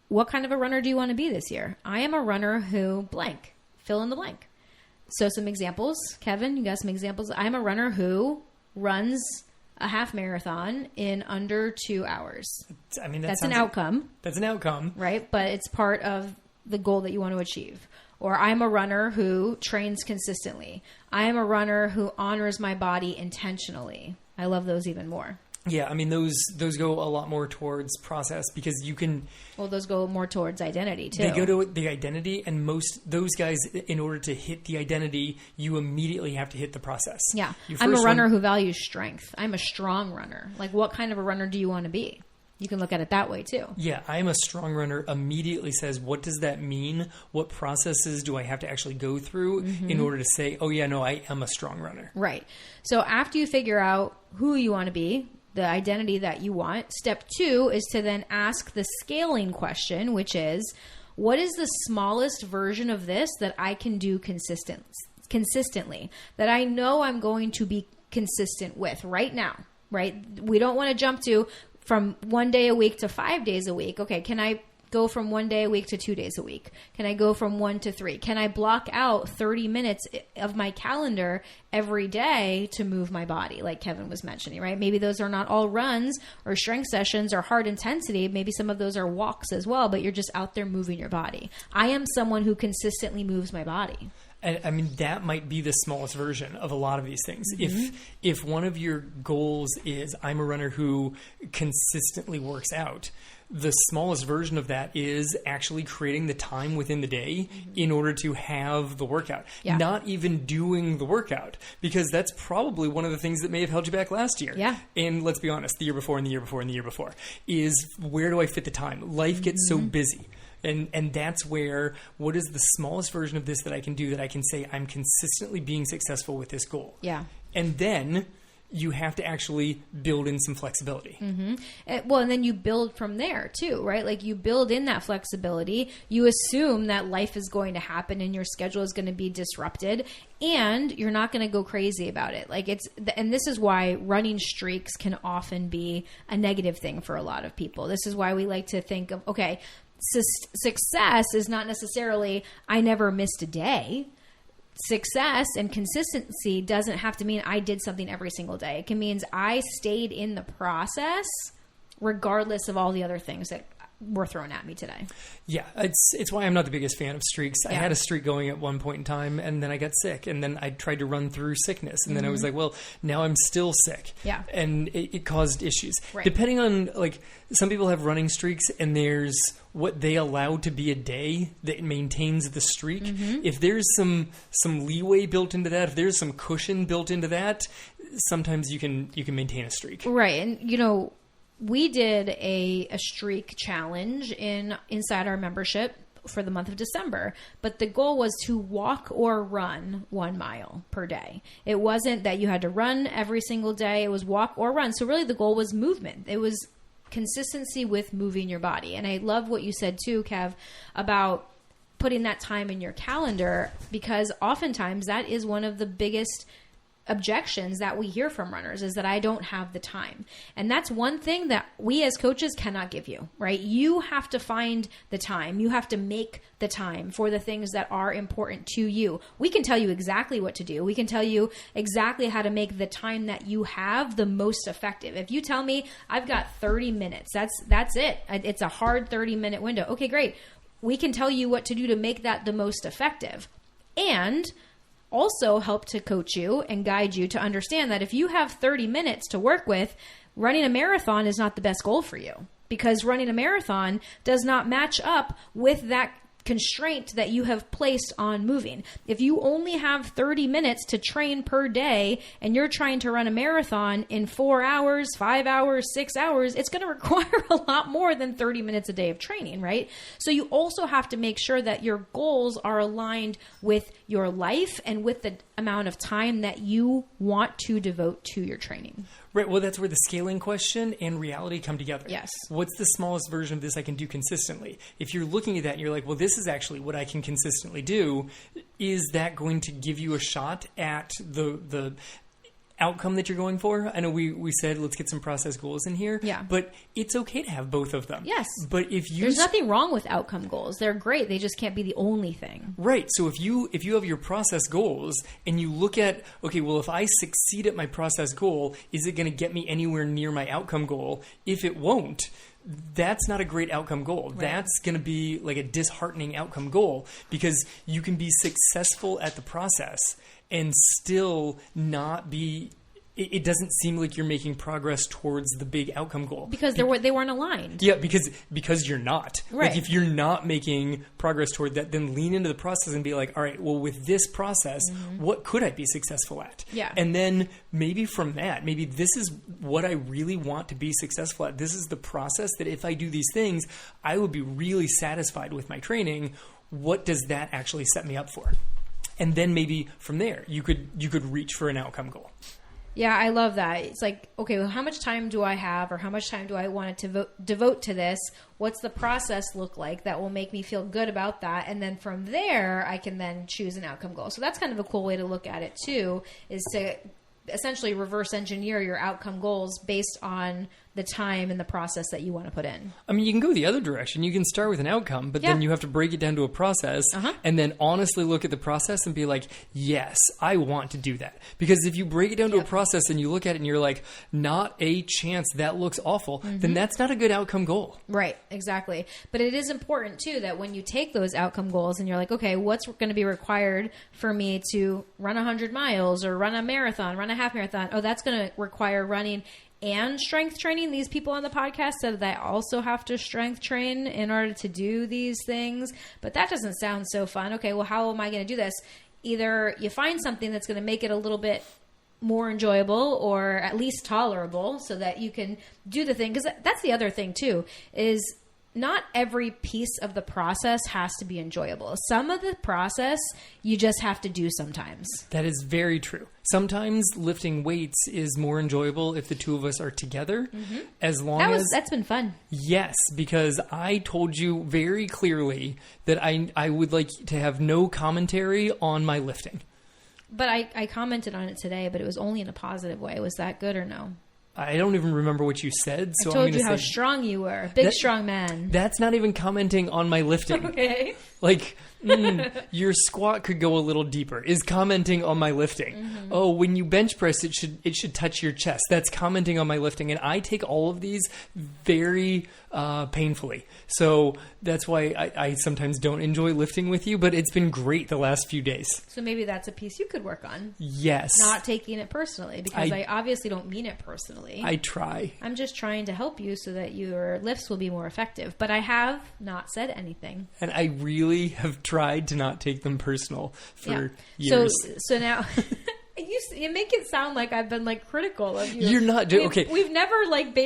What kind of a runner do you want to be this year? I am a runner who blank. Fill in the blank. So some examples. Kevin, you got some examples? I'm a runner who runs a half marathon in under 2 hours. I mean, that's an outcome. That's an outcome. Right? But it's part of the goal that you want to achieve. Or I'm a runner who trains consistently. I am a runner who honors my body intentionally. I love those even more. Yeah, I mean, those go a lot more towards process because you can... Well, those go more towards identity, too. They go to the identity, and those guys, in order to hit the identity, you immediately have to hit the process. Yeah. I'm a runner who values strength. I'm a strong runner. Like, what kind of a runner do you want to be? You can look at it that way, too. Yeah, I am a strong runner immediately says, what does that mean? What processes do I have to actually go through in order to say, oh, yeah, no, I am a strong runner? Right. So after you figure out who you want to be, the identity that you want, step two is to then ask the scaling question, which is, what is the smallest version of this that I can do consistently, that I know I'm going to be consistent with right now? right? We don't want to jump to from 1 day a week to 5 days a week. Okay, can I go from 1 day a week to 2 days a week? Can I go from 1 to 3? Can I block out 30 minutes of my calendar every day to move my body, like Kevin was mentioning, right? Maybe those are not all runs or strength sessions or hard intensity. Maybe some of those are walks as well, but you're just out there moving your body. I am someone who consistently moves my body. I mean, that might be the smallest version of a lot of these things. If one of your goals is, I'm a runner who consistently works out, the smallest version of that is actually creating the time within the day in order to have the workout. Yeah. Not even doing the workout, because that's probably one of the things that may have held you back last year. Yeah. And let's be honest, the year before and the year before and the year before is, where do I fit the time? Life gets so busy. And that's where, what is the smallest version of this that I can do that I can say I'm consistently being successful with this goal? Yeah. And then you have to actually build in some flexibility. Well, and then you build from there too, right? Like you build in that flexibility. You assume that life is going to happen and your schedule is going to be disrupted, and you're not going to go crazy about it. Like and this is why running streaks can often be a negative thing for a lot of people. This is why we like to think of, okay, success is not necessarily I never missed a day. Success and consistency doesn't have to mean I did something every single day. It can mean I stayed in the process regardless of all the other things that were thrown at me today. Yeah, it's why I'm not the biggest fan of streaks. Yeah. I had a streak going at one point in time, and then I got sick, and then I tried to run through sickness, and then I was like, well, now I'm still sick. Yeah. And it caused issues. Right. Depending on, like, some people have running streaks, and there's what they allow to be a day that maintains the streak. If there's some leeway built into that, if there's some cushion built into that, sometimes you can maintain a streak. Right. And, we did a streak challenge inside our membership for the month of December, but the goal was to walk or run 1 mile per day. It wasn't that you had to run every single day. It was walk or run. So really the goal was movement. It was consistency with moving your body. And I love what you said too, Kev, about putting that time in your calendar, because oftentimes that is one of the biggest objections that we hear from runners, is that I don't have the time. And that's one thing that we as coaches cannot give you, right? You have to find the time. You have to make the time for the things that are important to you. We can tell you exactly what to do. We can tell you exactly how to make the time that you have the most effective. If you tell me I've got 30 minutes, that's it. It's a hard 30-minute window. Okay, great. We can tell you what to do to make that the most effective. And also help to coach you and guide you to understand that if you have 30 minutes to work with, running a marathon is not the best goal for you, because running a marathon does not match up with that constraint that you have placed on moving. If you only have 30 minutes to train per day and you're trying to run a marathon in 4 hours, 5 hours, 6 hours, it's going to require a lot more than 30 minutes a day of training, right? So you also have to make sure that your goals are aligned with your life and with the amount of time that you want to devote to your training. Right. Well, that's where the scaling question and reality come together. Yes. What's the smallest version of this I can do consistently? If you're looking at that and you're like, well, this is actually what I can consistently do, is that going to give you a shot at the outcome that you're going for? I know we said let's get some process goals in here. Yeah. But it's okay to have both of them. Yes. But if you There's nothing wrong with outcome goals. They're great. They just can't be the only thing. Right. So if you have your process goals and you look at, okay, well, if I succeed at my process goal, is it going to get me anywhere near my outcome goal? If it won't, that's not a great outcome goal. Right. That's going to be like a disheartening outcome goal, because you can be successful at the process and still not be, it doesn't seem like you're making progress towards the big outcome goal. Because they weren't aligned. Yeah, because you're not. Right. Like, if you're not making progress toward that, then lean into the process and be like, all right, well, with this process, what could I be successful at? Yeah. And then maybe from that, maybe this is what I really want to be successful at. This is the process that if I do these things, I would be really satisfied with my training. What does that actually set me up for? And then maybe from there, you could reach for an outcome goal. Yeah, I love that. It's like, okay, well, how much time do I have, or how much time do I want to devote to this? What's the process look like that will make me feel good about that? And then from there, I can then choose an outcome goal. So that's kind of a cool way to look at it too, is to essentially reverse engineer your outcome goals based on the time and the process that you want to put in. I mean, you can go the other direction. You can start with an outcome, but then you have to break it down to a process and then honestly look at the process and be like, yes, I want to do that. Because if you break it down to a process and you look at it and you're like, not a chance, that looks awful, then that's not a good outcome goal. Right, exactly. But it is important too that when you take those outcome goals and you're like, okay, what's going to be required for me to run 100 miles or run a marathon, run a half marathon? Oh, that's going to require running and strength training. These people on the podcast said that I also have to strength train in order to do these things. But that doesn't sound so fun. Okay, well, how am I going to do this? Either you find something that's going to make it a little bit more enjoyable or at least tolerable so that you can do the thing. Because that's the other thing, too, is not every piece of the process has to be enjoyable. Some of the process you just have to do sometimes. That is very true. Sometimes lifting weights is more enjoyable if the two of us are together, as long as... That's been fun. Yes, because I told you very clearly that I would like to have no commentary on my lifting. But I commented on it today, but it was only in a positive way. Was that good or no? I don't even remember what you said. So I told you how strong you were. Big, strong man. That's not even commenting on my lifting. Okay. Like, your squat could go a little deeper. Is commenting on my lifting. Oh, when you bench press, it should touch your chest. That's commenting on my lifting. And I take all of these very painfully. So that's why I sometimes don't enjoy lifting with you. But it's been great the last few days. So maybe that's a piece you could work on. Yes. Not taking it personally. Because I obviously don't mean it personally. I try. I'm just trying to help you so that your lifts will be more effective. But I have not said anything. And I really have tried to not take them personal for years. So now... You make it sound like I've been like critical of you. You're not doing okay. We've never like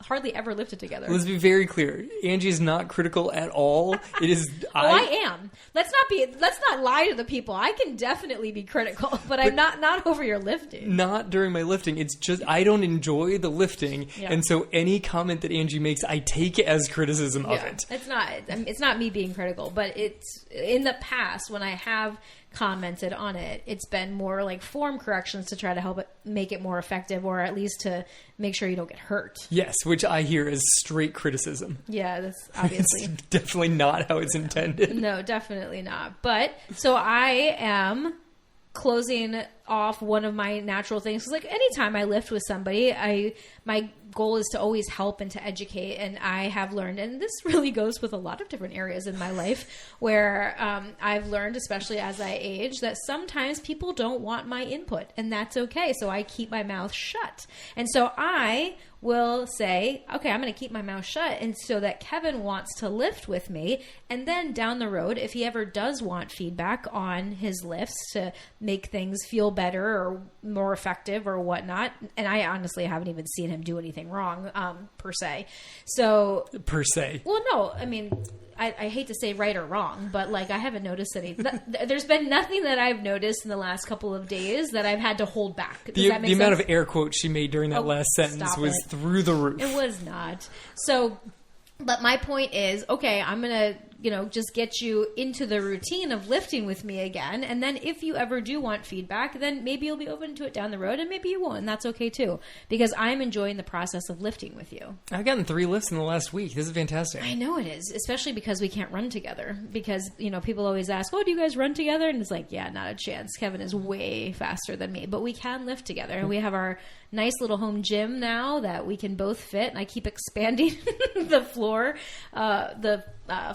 hardly ever lifted together. Let's be very clear. Angie is not critical at all. It is. I am. Let's not lie to the people. I can definitely be critical, but I'm not over your lifting. Not during my lifting. It's just I don't enjoy the lifting, and so any comment that Angie makes, I take it as criticism of it. It's not me being critical, but it's in the past when I have commented on it, it's been more like form corrections to try to help it make it more effective, or at least to make sure you don't get hurt. Yes, which I hear is straight criticism. Yeah, that's obviously it's definitely not how it's intended. No, definitely not. But so I am closing off one of my natural things, because like anytime I lift with somebody, my goal is to always help and to educate. And I have learned, and this really goes with a lot of different areas in my life, where I've learned, especially as I age, that sometimes people don't want my input, and that's okay. So I keep my mouth shut. And so I will say, okay, I'm going to keep my mouth shut, and so that Kevin wants to lift with me. And then down the road, if he ever does want feedback on his lifts to make things feel better or more effective or whatnot, and I honestly haven't even seen him do anything wrong, per se. So per se. Well, no, I mean, I hate to say right or wrong, but like I haven't noticed any. There's been nothing that I've noticed in the last couple of days that I've had to hold back. Does that make sense? The amount of air quotes she made during that last sentence was through the roof. It was not. So, but my point is, okay, I'm going to, just get you into the routine of lifting with me again. And then if you ever do want feedback, then maybe you'll be open to it down the road, and maybe you won't. And that's okay too, because I'm enjoying the process of lifting with you. I've gotten 3 lifts in the last week. This is fantastic. I know it is, especially because we can't run together. Because, people always ask, oh, do you guys run together? And it's like, yeah, not a chance. Kevin is way faster than me, but we can lift together. And we have our nice little home gym now that we can both fit. And I keep expanding the floor, the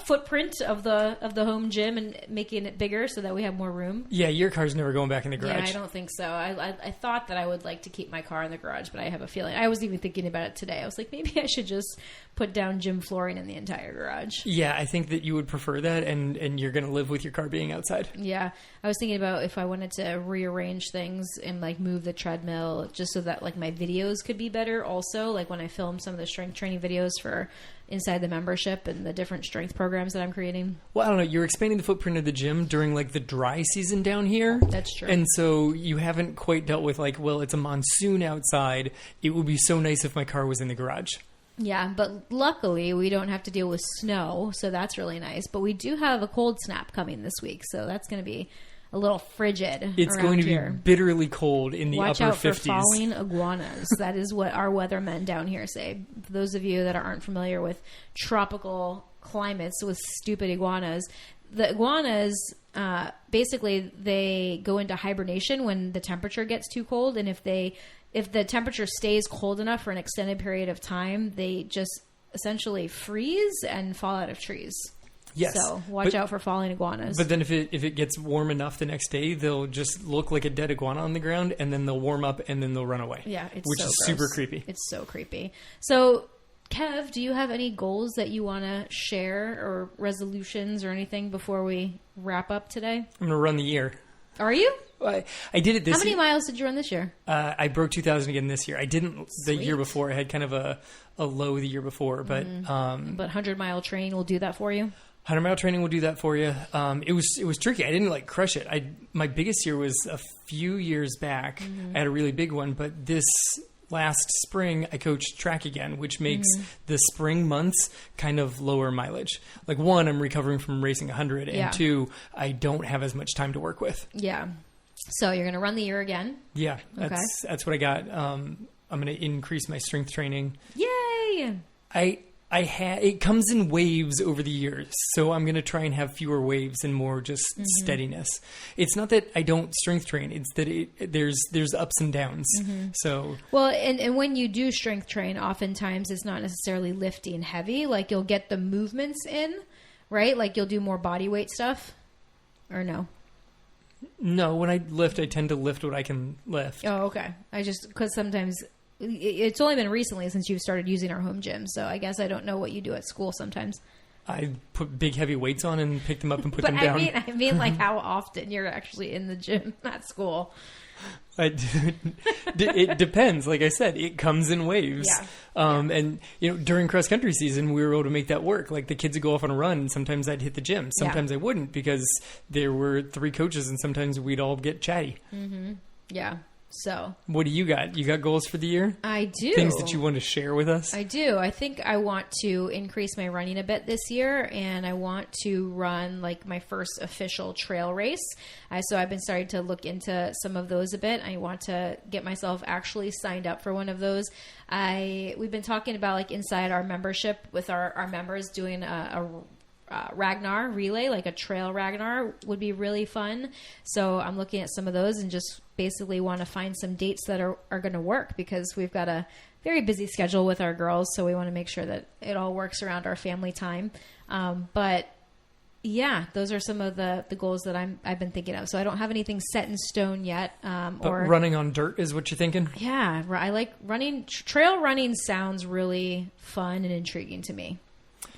footprint of the home gym, and making it bigger so that we have more room. Yeah, your car's never going back in the garage. Yeah, I don't think so. I thought that I would like to keep my car in the garage, but I have a feeling. I was even thinking about it today. I was like, maybe I should just put down gym flooring in the entire garage. Yeah, I think that you would prefer that, and you're going to live with your car being outside. Yeah, I was thinking about if I wanted to rearrange things and like move the treadmill just so that like my videos could be better also, like when I film some of the strength training videos for inside the membership and the different strength programs that I'm creating. Well, I don't know. You're expanding the footprint of the gym during like the dry season down here. That's true. And so you haven't quite dealt with like, well, it's a monsoon outside. It would be so nice if my car was in the garage. Yeah, but luckily we don't have to deal with snow, so that's really nice. But we do have a cold snap coming this week, so that's going to be a little frigid. It's going to be bitterly cold in the Watch upper out 50s. for falling iguanas. That is what our weathermen down here say. For those of you that aren't familiar with tropical climates with stupid iguanas, the iguanas, basically, they go into hibernation when the temperature gets too cold. And if the temperature stays cold enough for an extended period of time, they just essentially freeze and fall out of trees. Yes. So watch out for falling iguanas. But then if it gets warm enough the next day, they'll just look like a dead iguana on the ground, and then they'll warm up, and then they'll run away. Yeah, which is super creepy. It's so creepy. So, Kev, do you have any goals that you want to share or resolutions or anything before we wrap up today? I'm going to run the year. Are you? I did it this year. How many miles did you run this year? I broke 2,000 again this year. I didn't the year before. I had kind of a low the year before, but But 100-mile training will do that for you? 100-mile training will do that for you. It was tricky. I didn't crush it. My biggest year was a few years back. I had a really big one, but this last spring I coached track again, which makes the spring months kind of lower mileage. Like, one, I'm recovering from racing 100, and two, I don't have as much time to work with. Yeah. So you're going to run the year again? Yeah, that's what I got. I'm going to increase my strength training. Yay! It comes in waves over the years, so I'm going to try and have fewer waves and more just steadiness. It's not that I don't strength train; it's that there's ups and downs. So and when you do strength train, oftentimes it's not necessarily lifting heavy. Like, you'll get the movements in, right? Like, you'll do more body weight stuff, or no? No, when I lift, I tend to lift what I can lift. Oh, okay. Because sometimes it's only been recently since you've started using our home gym, so I guess I don't know what you do at school sometimes. I put big heavy weights on and pick them up and put them down. I mean, like, how often you're actually in the gym at school. It depends. Like I said, it comes in waves. Yeah. And during cross country season, we were able to make that work. Like, the kids would go off on a run, and sometimes I'd hit the gym. Sometimes I wouldn't, because there were 3 coaches, and sometimes we'd all get chatty. Yeah. So, what do you got? You got goals for the year? I do. Things that you want to share with us? I do. I think I want to increase my running a bit this year, and I want to run my first official trail race. So I've been starting to look into some of those a bit. I want to get myself actually signed up for one of those. We've been talking about, inside our membership with our members, doing a Ragnar relay, like a trail Ragnar would be really fun. So I'm looking at some of those and just basically want to find some dates that are going to work, because we've got a very busy schedule with our girls. So we want to make sure that it all works around our family time. But yeah, those are some of the goals that I've been thinking of. So I don't have anything set in stone yet. But running on dirt is what you're thinking? Yeah, I like running. Trail running sounds really fun and intriguing to me.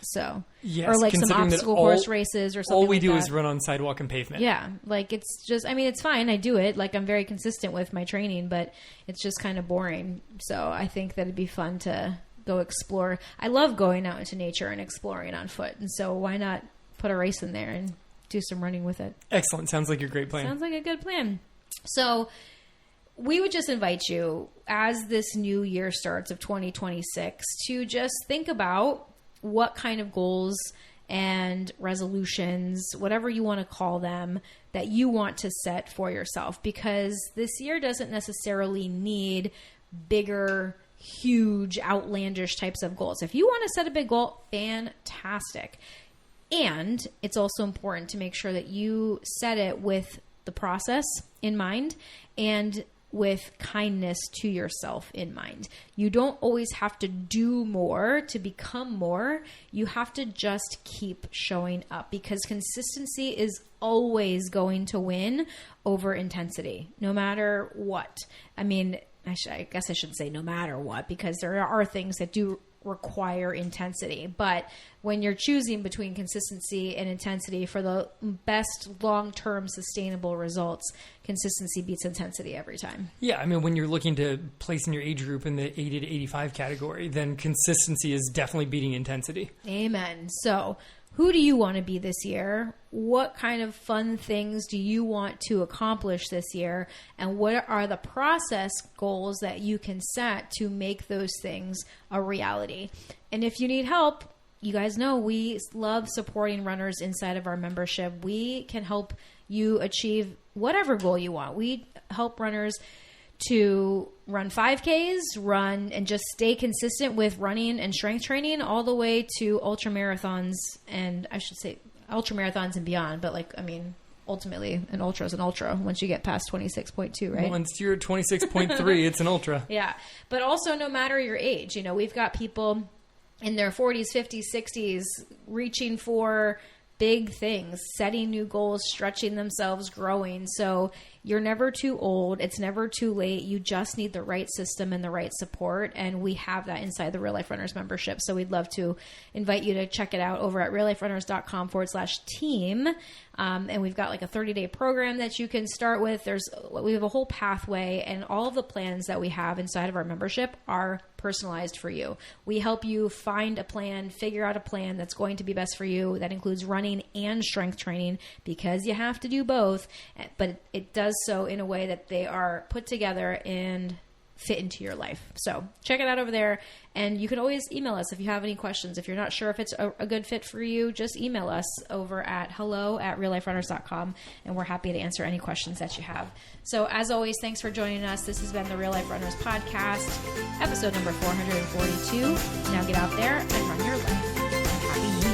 So, yes, or some obstacle course races or something. All we do that. is run on sidewalk and pavement. Yeah, it's just, it's fine. I do it. I'm very consistent with my training, but it's just kind of boring. So I think that it'd be fun to go explore. I love going out into nature and exploring on foot. And so why not put a race in there and do some running with it? Excellent. Sounds like a great plan. Sounds like a good plan. So we would just invite you, as this new year starts of 2026, to just think about what kind of goals and resolutions, whatever you want to call them, that you want to set for yourself. Because this year doesn't necessarily need bigger, huge, outlandish types of goals. If you want to set a big goal, fantastic. And it's also important to make sure that you set it with the process in mind and with kindness to yourself in mind. You don't always have to do more to become more. You have to just keep showing up, because consistency is always going to win over intensity, no matter what. I mean, I guess I shouldn't say no matter what, because there are things that do require intensity. But when you're choosing between consistency and intensity for the best long-term sustainable results, consistency beats intensity every time. Yeah, I mean, when you're looking to place in your age group in the 80 to 85 category, then consistency is definitely beating intensity. Amen. So who do you want to be this year? What kind of fun things do you want to accomplish this year? And what are the process goals that you can set to make those things a reality? And if you need help, you guys know we love supporting runners inside of our membership. We can help you achieve whatever goal you want. We help runners to run 5Ks, run and just stay consistent with running and strength training, all the way to ultra marathons, and I should say ultra marathons and beyond. But ultimately an ultra is an ultra once you get past 26.2, right? Once you're 26.3, it's an ultra. Yeah. But also, no matter your age, we've got people in their 40s, 50s, 60s reaching for big things, setting new goals, stretching themselves, growing. So you're never too old. It's never too late. You just need the right system and the right support. And we have that inside the Real Life Runners membership. So we'd love to invite you to check it out over at realliferunners.com/team. And we've got a 30-day program that you can start with. We have a whole pathway, and all of the plans that we have inside of our membership are personalized for you. We help you find a plan, figure out a plan that's going to be best for you. That includes running and strength training, because you have to do both, but it does so in a way that they are put together and fit into your life. So check it out over there. And you can always email us if you have any questions. If you're not sure if it's a good fit for you, just email us over at hello@realliferunners.com, and we're happy to answer any questions that you have. So as always, thanks for joining us. This has been the Real Life Runners podcast, episode number 442. Now get out there and run your life. Happy New Year.